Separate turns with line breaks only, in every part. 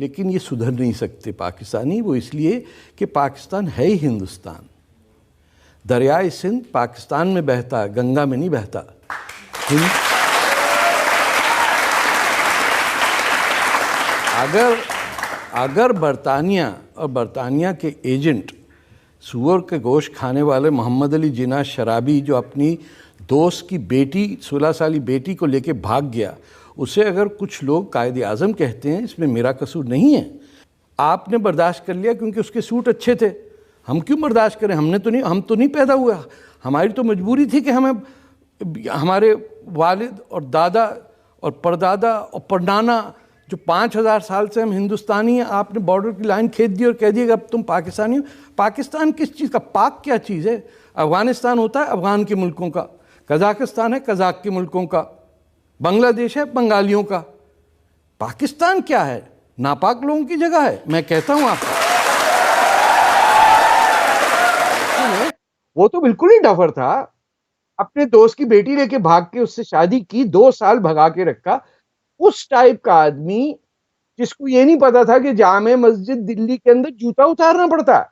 لیکن یہ سدھر نہیں سکتے پاکستانی، وہ اس لیے کہ پاکستان ہے ہی ہندوستان. دریائے سندھ پاکستان میں بہتا، گنگا میں نہیں بہتا. اگر برطانیہ اور برطانیہ کے ایجنٹ سور کے گوشت کھانے والے محمد علی جناح شرابی جو اپنی دوست کی بیٹی 16 سالی بیٹی کو لے کے بھاگ گیا، اسے اگر کچھ لوگ قائد اعظم کہتے ہیں، اس میں میرا قصور نہیں ہے. آپ نے برداشت کر لیا کیونکہ اس کے سوٹ اچھے تھے. ہم کیوں برداشت کریں؟ ہم تو نہیں پیدا ہوا. ہماری تو مجبوری تھی کہ ہمیں ہمارے والد اور دادا اور پردادا اور پرنانا جو 5000 سال سے ہم ہندوستانی ہیں، آپ نے بارڈر کی لائن کھینچ دی اور کہہ دیا کہ اب تم پاکستانی ہو. پاکستان کس چیز کا؟ پاک کیا چیز ہے؟ افغانستان ہوتا ہے افغان کے ملکوں کا، قزاقستان ہے قزاق کے ملکوں کا، بنگلہ دیش ہے بنگالیوں کا. پاکستان کیا ہے؟ ناپاک لوگوں کی جگہ ہے. میں کہتا ہوں آپ کو، وہ تو بالکل ہی ڈفر تھا. اپنے دوست کی بیٹی لے کے بھاگ کے اس سے شادی کی، 2 سال بھگا کے رکھا. اس ٹائپ کا آدمی جس کو یہ نہیں پتا تھا کہ جامع مسجد دلی کے اندر جوتا اتارنا پڑتا ہے.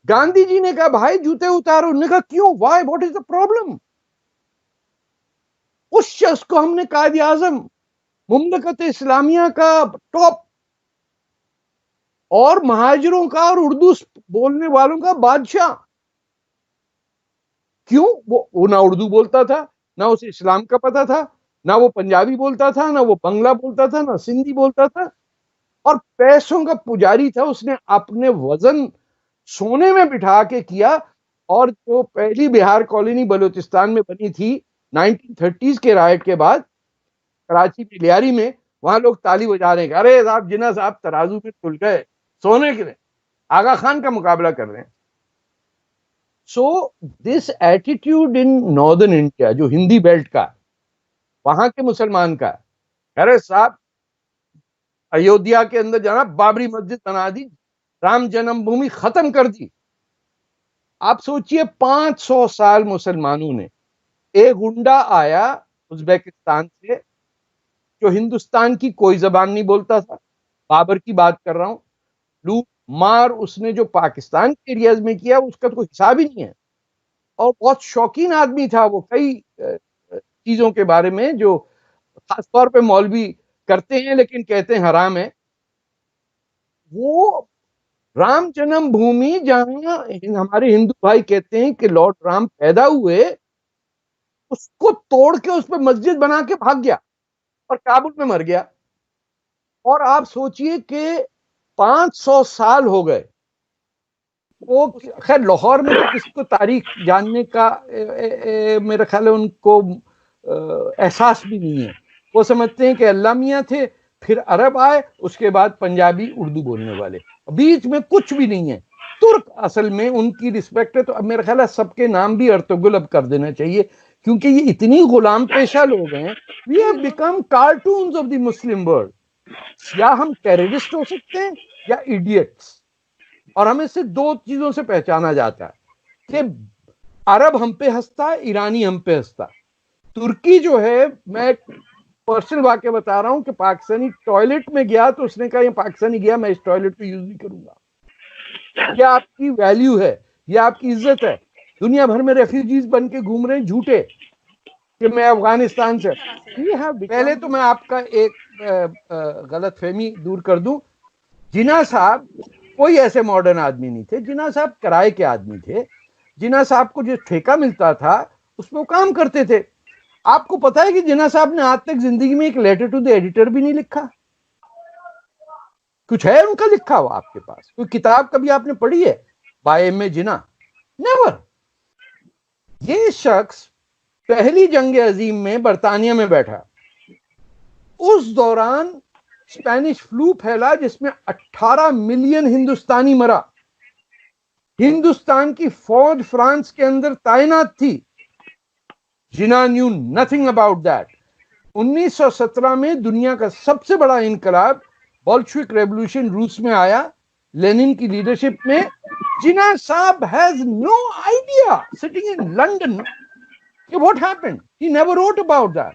گاندھی جی نے کہا بھائی جوتے اتارو. انہوں نے کہا کیوں؟ Why? What is the problem? اس شخص کو ہم نے قائد اعظم مملکت اسلامیہ کا ٹاپ اور مہاجروں کا اور اردو بولنے والوں کا بادشاہ. کیوں؟ وہ نہ اردو بولتا تھا، نہ اسے اسلام کا پتہ تھا، نہ وہ پنجابی بولتا تھا، نہ وہ بنگلہ بولتا تھا، نہ سندھی بولتا تھا، اور پیسوں کا پجاری تھا. اس نے اپنے وزن سونے میں بٹھا کے کیا. اور جو پہلی بہار کالونی بلوچستان میں بنی تھی 1930s کے رائٹ کے بعد، کراچی میں لیاری میں، وہاں لوگ تالی بجا رہے ہیں کہ ارے صاحب جناح صاحب ترازو میں تل گئے، سونے کے لیے آغا خان کا مقابلہ کر رہے ہیں. So this attitude in northern India, جو ہندی بیلٹ کا، وہاں کے مسلمان کا، ارے صاحب ایودھیا کے اندر جانا، بابری مسجد بنا دی، رام جنم بھومی ختم کر دی. آپ سوچئے 500 سال مسلمانوں نے، ایک گنڈا آیا ازبیکستان سے جو ہندوستان کی کوئی زبان نہیں بولتا تھا، بابر کی بات کر رہا ہوں، لوٹ مار اس نے جو پاکستان کے ایریاز میں کیا اس کا تو کوئی حساب ہی نہیں ہے. اور بہت شوقین آدمی تھا وہ کئی چیزوں کے بارے میں جو خاص طور پہ مولوی کرتے ہیں لیکن کہتے ہیں حرام ہے. وہ رام جنم بھومی جہاں ہمارے ہندو بھائی کہتے ہیں کہ لارڈ رام پیدا ہوئے، اس کو توڑ کے اس پہ مسجد بنا کے بھاگ گیا اور کابل میں مر گیا. اور آپ سوچئے کہ 500 سال ہو گئے. وہ خیر لاہور میں تو کسی کو تاریخ جاننے کا میرا خیال ہے ان کو احساس بھی نہیں ہے. وہ سمجھتے ہیں کہ اللہ میاں تھے، پھر عرب آئے، اس کے بعد پنجابی اردو بولنے والے، بیچ میں کچھ بھی نہیں ہے. ترک اصل میں ان کی رسپیکٹ ہے. تو اب میرا خیال ہے سب کے نام بھی ارطغرل اب کر دینا چاہیے، کیونکہ یہ اتنی غلام پیشہ لوگ ہیں. We have become cartoons of the Muslim world. یا ہم ٹیررسٹ ہو سکتے ہیں یا ایڈیٹس. اور ہمیں صرف 2 چیزوں سے پہچانا جاتا ہے کہ عرب ہم پہ ہنستا ہے، ایرانی ہم پہ ہنستا. ترکی جو ہے، میں پرسنل واقعہ بتا رہا ہوں کہ پاکستانی ٹوائلٹ میں گیا تو اس نے کہا یہ پاکستانی گیا، میں اس ٹوائلٹ کو یوز نہیں کروں گا. یہ آپ کی ویلیو ہے، یہ آپ کی عزت ہے. دنیا بھر میں ریفیوجیز بن کے گھوم رہے ہیں جھوٹے کہ میں افغانستان سے. پہلے تو میں آپ کا ایک غلط فہمی دور کر دوں. جناح صاحب کوئی ایسے ماڈرن آدمی نہیں تھے. جناح صاحب کرائے کے آدمی تھے. جناح صاحب کو جو ٹھیکہ ملتا تھا اس میں وہ کام کرتے تھے. آپ کو پتا ہے کہ جناح صاحب نے آج تک زندگی میں ایک لیٹر ٹو دی ایڈیٹر بھی نہیں لکھا. کچھ ہے ان کا لکھا ہوا آپ کے پاس؟ کوئی کتاب کبھی آپ نے پڑھی ہے by M A Jinnah? Never. یہ شخص پہلی جنگ عظیم میں برطانیہ میں بیٹھا. اس دوران اسپینش فلو پھیلا جس میں 18 ملین ہندوستانی مرا. ہندوستان کی فوج فرانس کے اندر تعینات تھی. جناح knew nothing about that. 1917 میں دنیا کا سب سے بڑا انقلاب بولشوک ریولوشن روس میں آیا لینن کی لیڈرشپ میں. جناح صاحب has no idea sitting in London what happened. He never wrote about that.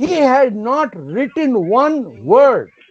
he had not written one word.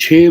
6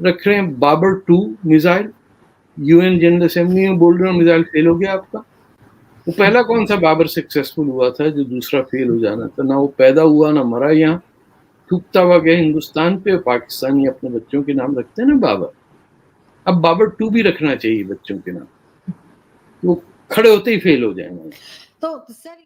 رکھ رہے ہیں Babar 2 missile, UN general assembly میں بول رہے ہیں میزائل فیل ہو گیا آپ کا. وہ پہلا کون سا بابر سکسیسفل ہوا تھا جو دوسرا فیل ہو جانا تھا؟ نہ وہ پیدا ہوا نہ مرا, یہاں تھوکتا ہوا گیا ہندوستان پہ. پاکستانی اپنے بچوں کے نام رکھتے ہیں نا بابر, اب بابر 2 بھی رکھنا چاہیے بچوں کے نام, وہ کھڑے ہوتے ہی فیل ہو جائیں گے.
تو سر